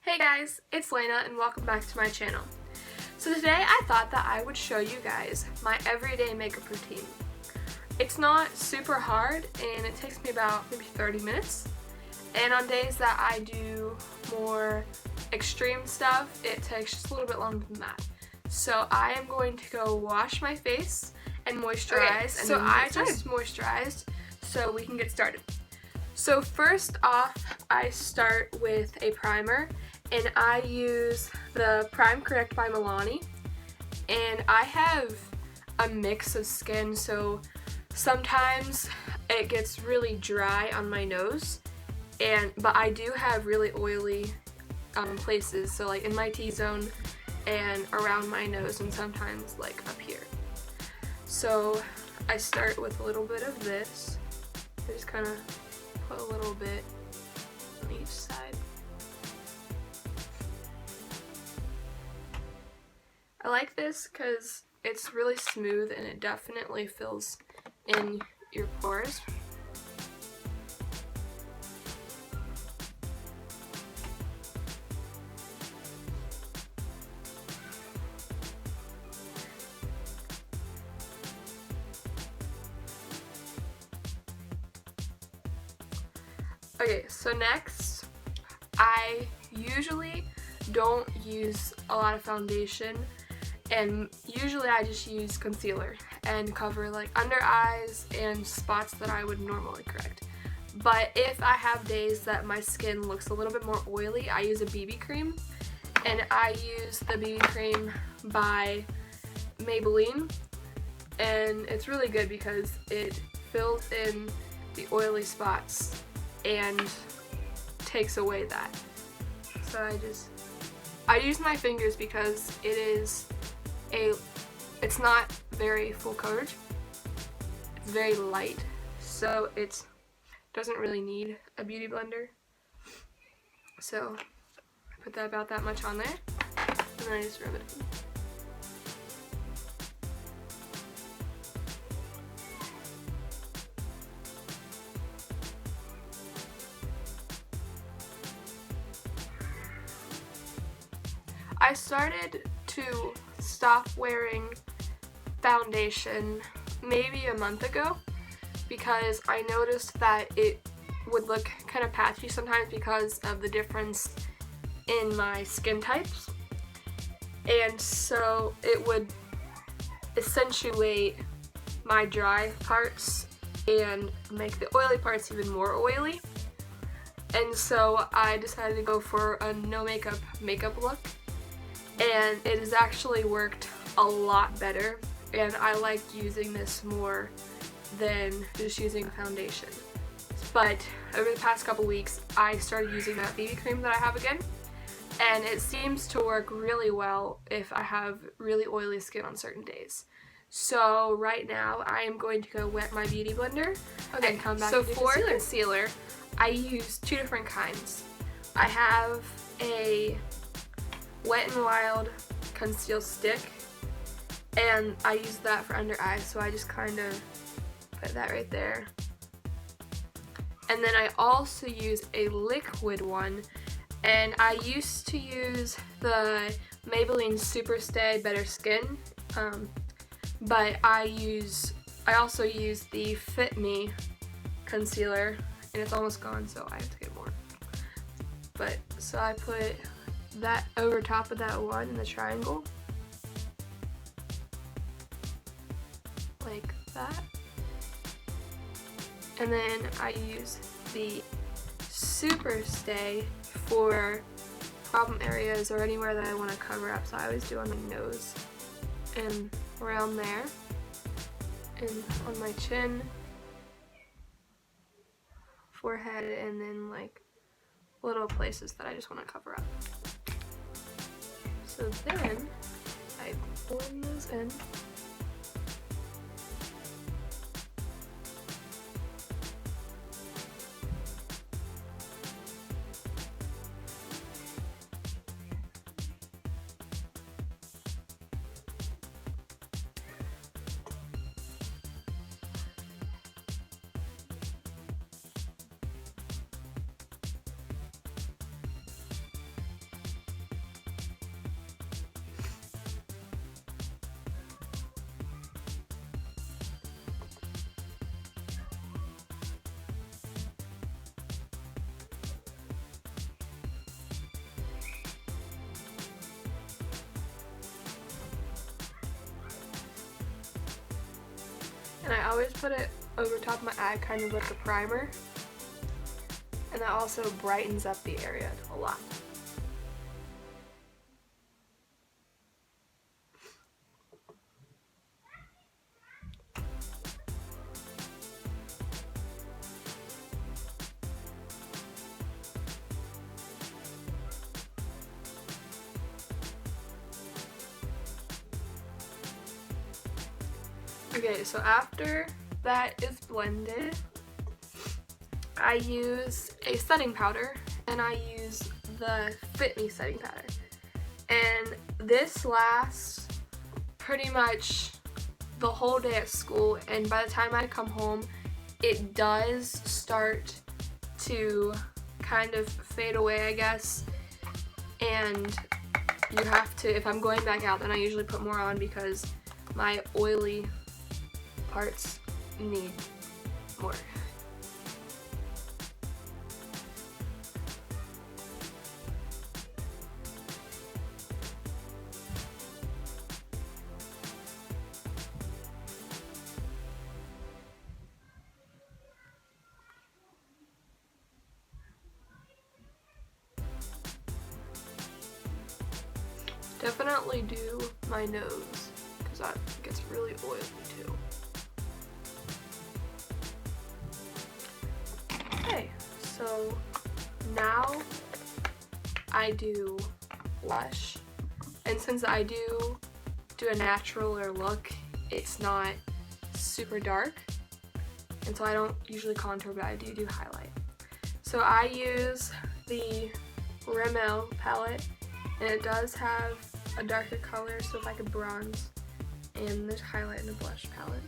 Hey guys, it's Lena and welcome back to my channel. So today I thought that I would show you guys my everyday makeup routine. It's not super hard and it takes me about maybe 30 minutes. And on days that I do more extreme stuff, it takes just a little bit longer than that. So I am going to go wash my face and moisturize. So I just moisturized so we can get started. So first off, I start with a primer. And I use the Prime Correct by Milani, and I have a mix of skin, so sometimes it gets really dry on my nose, but I do have really oily places, so like in my T-zone and around my nose and sometimes like up here. So I start with a little bit of this. I just kind of put a little bit on each side. I like this because it's really smooth and it definitely fills in your pores. Okay, so next, I usually don't use a lot of foundation. And usually I just use concealer and cover like under eyes and spots that I would normally correct. But if I have days that my skin looks a little bit more oily, I use a BB cream. And I use the BB cream by Maybelline. And it's really good because it fills in the oily spots and takes away that. So I use my fingers because it's not very full coverage. It's very light, so it doesn't really need a beauty blender. So I put about that much on there, and then I just rub it in. I started to stop wearing foundation maybe a month ago because I noticed that it would look kind of patchy sometimes because of the difference in my skin types, and so it would accentuate my dry parts and make the oily parts even more oily. And so I decided to go for a no makeup look. And it has actually worked a lot better, and I like using this more than just using a foundation. But over the past couple weeks, I started using that BB cream that I have again, and it seems to work really well if I have really oily skin on certain days. So right now, I am going to go wet my beauty blender and come back. So for concealer, I use two different kinds. I have a Wet n Wild conceal stick, and I use that for under eyes, so I just kind of put that right there. And then I also use a liquid one, and I used to use the Maybelline Super Stay Better Skin, but I also use the Fit Me concealer, and it's almost gone, so I have to get more. But so I put that over top of that one in the triangle, like that. And then I use the Super Stay for problem areas or anywhere that I want to cover up. So I always do on my nose and around there, and on my chin, forehead, and then like little places that I just want to cover up. So then I blend those in. And I always put it over top of my eye, kind of like a primer. And that also brightens up the area a lot. Okay, so after that is blended, I use a setting powder, and I use the Fit Me setting powder. And this lasts pretty much the whole day at school, and by the time I come home, it does start to kind of fade away, I guess. And you have to, if I'm going back out, then I usually put more on because my oily parts need more. Definitely do my nose because that gets really oily too. Okay, so now I do blush, and since I do a naturaler look, it's not super dark, and so I don't usually contour, but I do highlight. So I use the Rimmel palette, and it does have a darker color, so it's like a bronze, and there's highlight in the blush palette.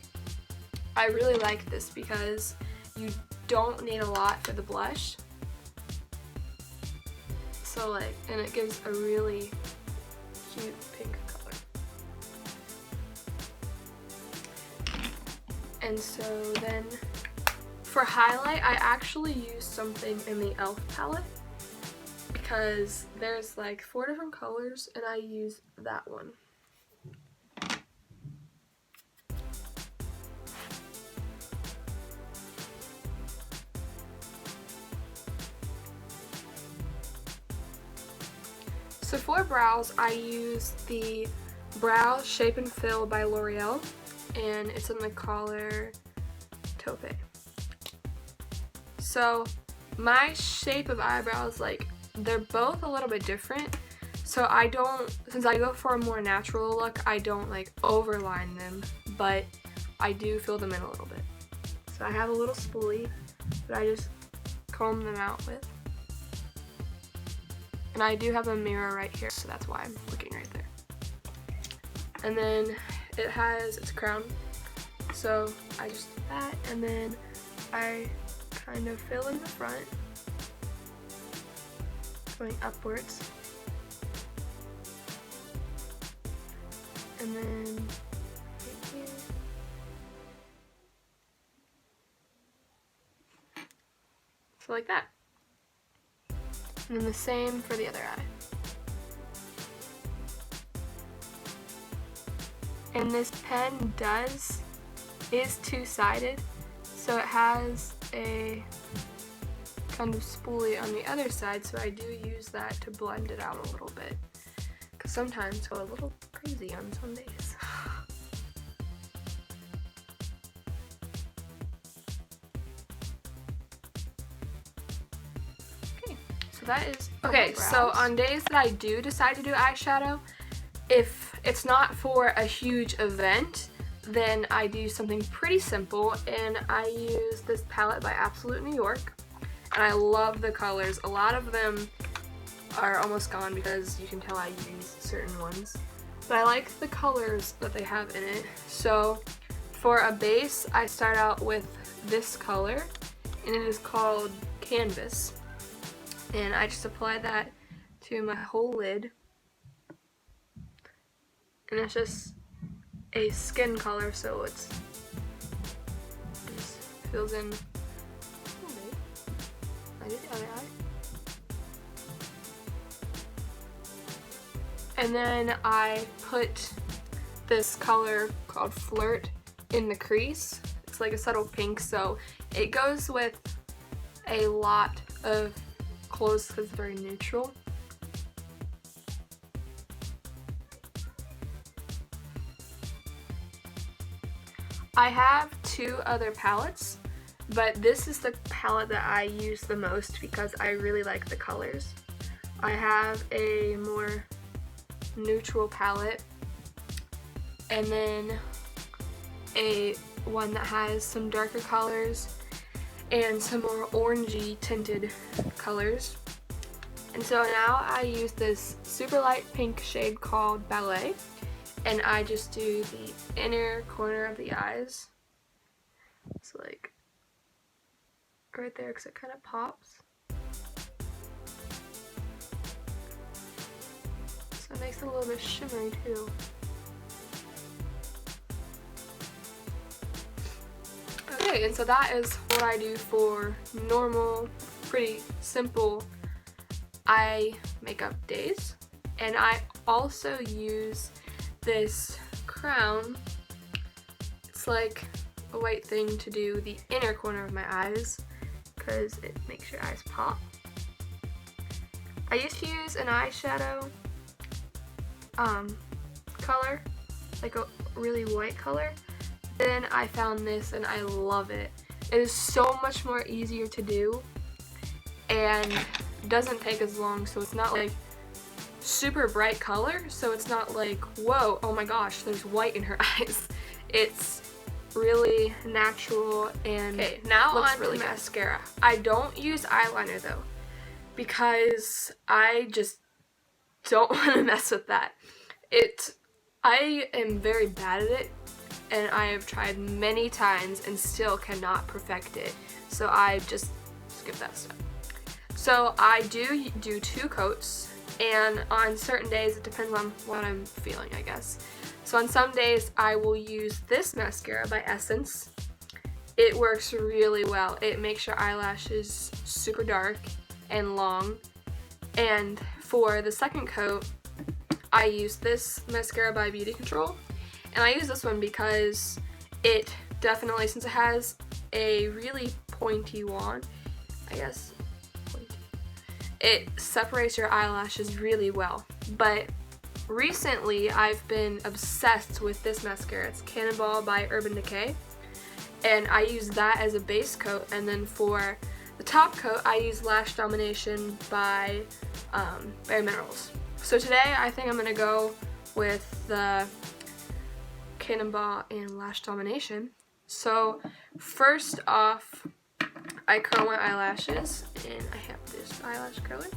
I really like this because you don't need a lot for the blush, so like, and it gives a really cute pink color. And so then for highlight, I actually use something in the e.l.f. palette because there's like 4 different colors, and I use that one. So for brows, I use the Brow Shape and Fill by L'Oreal, and it's in the color Taupe. So my shape of eyebrows, like, they're both a little bit different, so I don't, since I go for a more natural look, I don't like overline them, but I do fill them in a little bit. So I have a little spoolie that I just comb them out with. And I do have a mirror right here, so that's why I'm looking right there. And then it has its crown, so I just do that, and then I kind of fill in the front, going upwards, and then right here. So like that. And then the same for the other eye. And this pen is two-sided, so it has a kind of spoolie on the other side, so I do use that to blend it out a little bit, because sometimes I go a little crazy on some days. So that is okay. So on days that I do decide to do eyeshadow, if it's not for a huge event, then I do something pretty simple, and I use this palette by Absolute New York, and I love the colors. A lot of them are almost gone because you can tell I use certain ones, but I like the colors that they have in it. So for a base, I start out with this color, and it is called Canvas. And I just apply that to my whole lid. And it's just a skin color, so it just fills in. I did the other eye. And then I put this color called Flirt in the crease. like a subtle pink, so it goes with a lot of clothes because it's very neutral. I have 2 other palettes, but this is the palette that I use the most because I really like the colors. I have a more neutral palette, and then a one that has some darker colors and some more orangey tinted colors. And so now I use this super light pink shade called Ballet, and I just do the inner corner of the eyes. It's like right there because it kind of pops. So it makes it a little bit shimmery too. Okay, and so that is what I do for normal, pretty simple eye makeup days. And I also use this crown. It's like a white thing to do the inner corner of my eyes because it makes your eyes pop. I used to use an eyeshadow color, like a really white color. Then I found this and I love it. It is so much more easier to do and doesn't take as long, so it's not like super bright color, so it's not like, whoa, oh my gosh, there's white in her eyes. It's really natural and now looks really good. Mascara. I don't use eyeliner though because I just don't want to mess with that. I am very bad at it, and I have tried many times and still cannot perfect it, so I just skip that step. So I do 2 coats, and on certain days it depends on what I'm feeling, I guess. So on some days I will use this mascara by Essence. It works really well. It makes your eyelashes super dark and long. And for the second coat, I use this mascara by Beauty Control. And I use this one because it definitely, since it has a really pointy wand, I guess, it separates your eyelashes really well. But recently I've been obsessed with this mascara. It's Cannonball by Urban Decay, and I use that as a base coat, and then for the top coat I use Lash Domination by Bare Minerals. So today I think I'm gonna go with the Cannonball and Lash Domination. So first off, I curl my eyelashes, and I have this eyelash curler.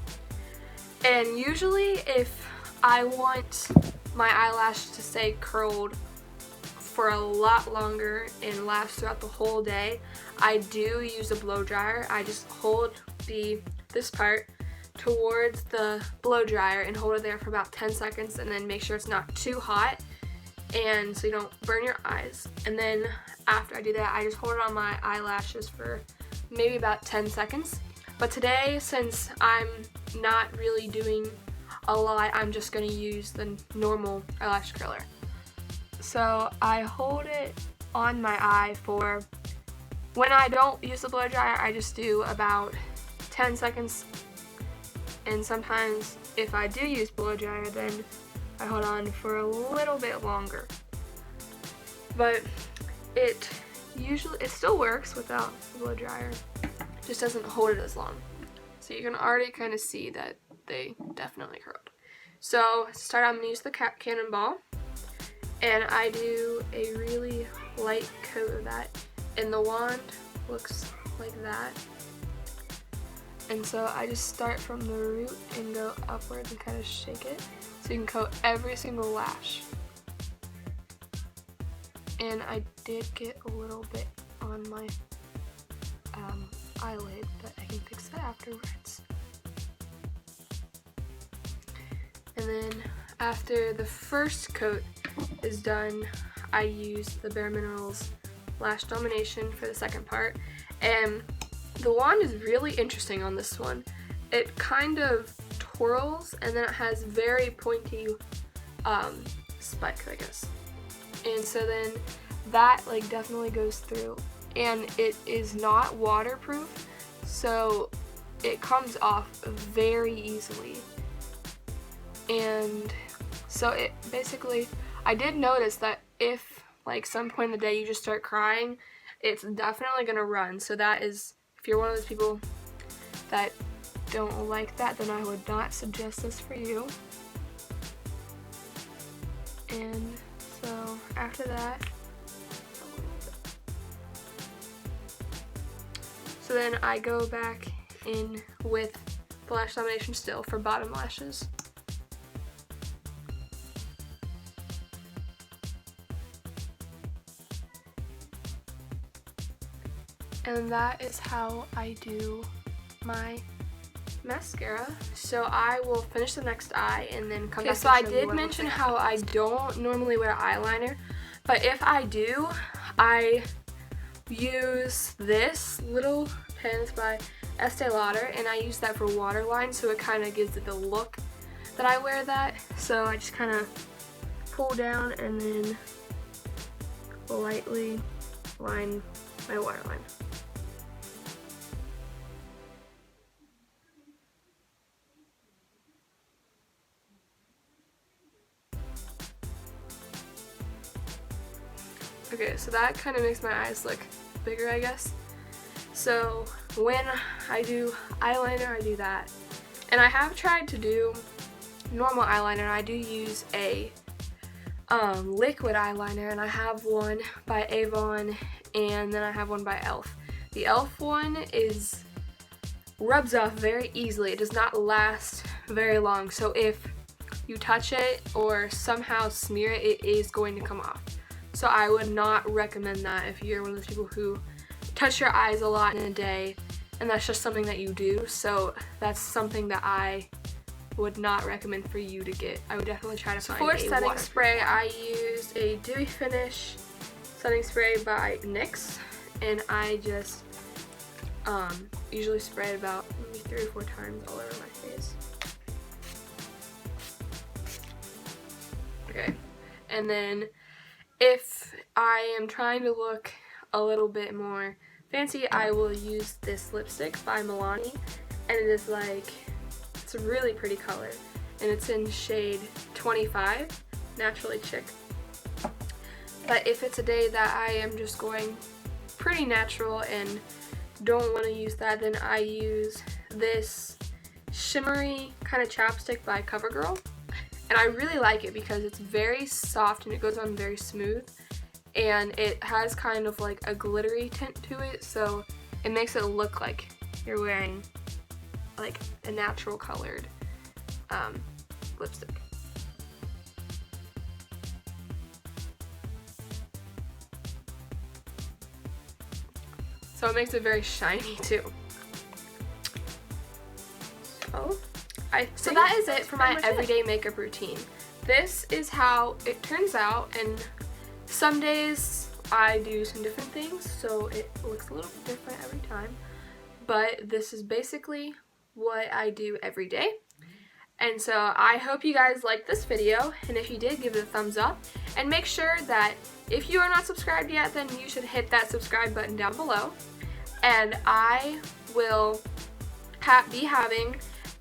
And usually if I want my eyelash to stay curled for a lot longer and last throughout the whole day, I do use a blow dryer. I just hold this part towards the blow dryer and hold it there for about 10 seconds, and then make sure it's not too hot and so you don't burn your eyes. And then after I do that, I just hold it on my eyelashes for maybe about 10 seconds. But today, since I'm not really doing a lot, I'm just going to use the normal eyelash curler. So I hold it on my eye for, when I don't use the blow dryer, I just do about 10 seconds. And sometimes if I do use blow dryer, then I hold on for a little bit longer. But it still works without the blow dryer. It just doesn't hold it as long. So you can already kind of see that they definitely curled. So to start, I'm going to use the Cannonball, and I do a really light coat of that, and the wand looks like that. And so I just start from the root and go upwards and kind of shake it so you can coat every single lash. And I did get a little bit on my eyelid, but I can fix that afterwards. And then after the first coat is done, I use the Bare Minerals Lash Domination for the second part. And the wand is really interesting on this one. It kind of twirls, and then it has very pointy spikes, I guess. And so then that like definitely goes through and it is not waterproof, so it comes off very easily. And so it basically, I did notice that if like some point in the day you just start crying, it's definitely gonna run. So that is, if you're one of those people that don't like that, then I would not suggest this for you. And so after that, so then I go back in with the lash lamination still for bottom lashes. And that is how I do my mascara. So I will finish the next eye and then come back. So I did mention how I don't normally wear eyeliner, but if I do, I use this little pen. It's by Estee Lauder, and I use that for waterline, so it kind of gives it the look that I wear that. So I just kind of pull down and then lightly line my waterline. Okay, so that kind of makes my eyes look bigger, I guess. So when I do eyeliner, I do that. And I have tried to do normal eyeliner, and I do use a liquid eyeliner, and I have one by Avon, and then I have one by e.l.f. The e.l.f. one rubs off very easily. It does not last very long, so if you touch it or somehow smear it, it is going to come off. So I would not recommend that if you're one of those people who touch your eyes a lot in a day and that's just something that you do. So that's something that I would not recommend for you to get. I would definitely try to find a waterproof. For setting spray, I used a Dewy Finish setting spray by NYX, and I just usually spray it about maybe 3 or 4 times all over my face. Okay, and then if I am trying to look a little bit more fancy, I will use this lipstick by Milani, and it is like, it's a really pretty color, and it's in shade 25, Naturally Chic. But if it's a day that I am just going pretty natural and don't want to use that, then I use this shimmery kind of chapstick by CoverGirl. And I really like it because it's very soft and it goes on very smooth, and it has kind of like a glittery tint to it, so it makes it look like you're wearing like a natural colored lipstick. So it makes it very shiny too. So that is it for my everyday makeup routine. This is how it turns out, and some days I do some different things, so it looks a little bit different every time. But this is basically what I do every day. And so I hope you guys liked this video, and if you did, give it a thumbs up. And make sure that if you are not subscribed yet, then you should hit that subscribe button down below. And I will be having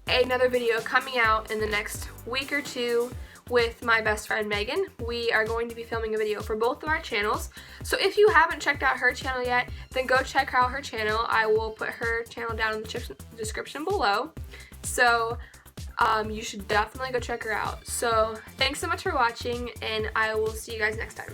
another video coming out in the next week or two with my best friend Megan. We are going to be filming a video for both of our channels. So if you haven't checked out her channel yet, then go check out her channel. I will put her channel down in the description below. So you should definitely go check her out. So thanks so much for watching, and I will see you guys next time.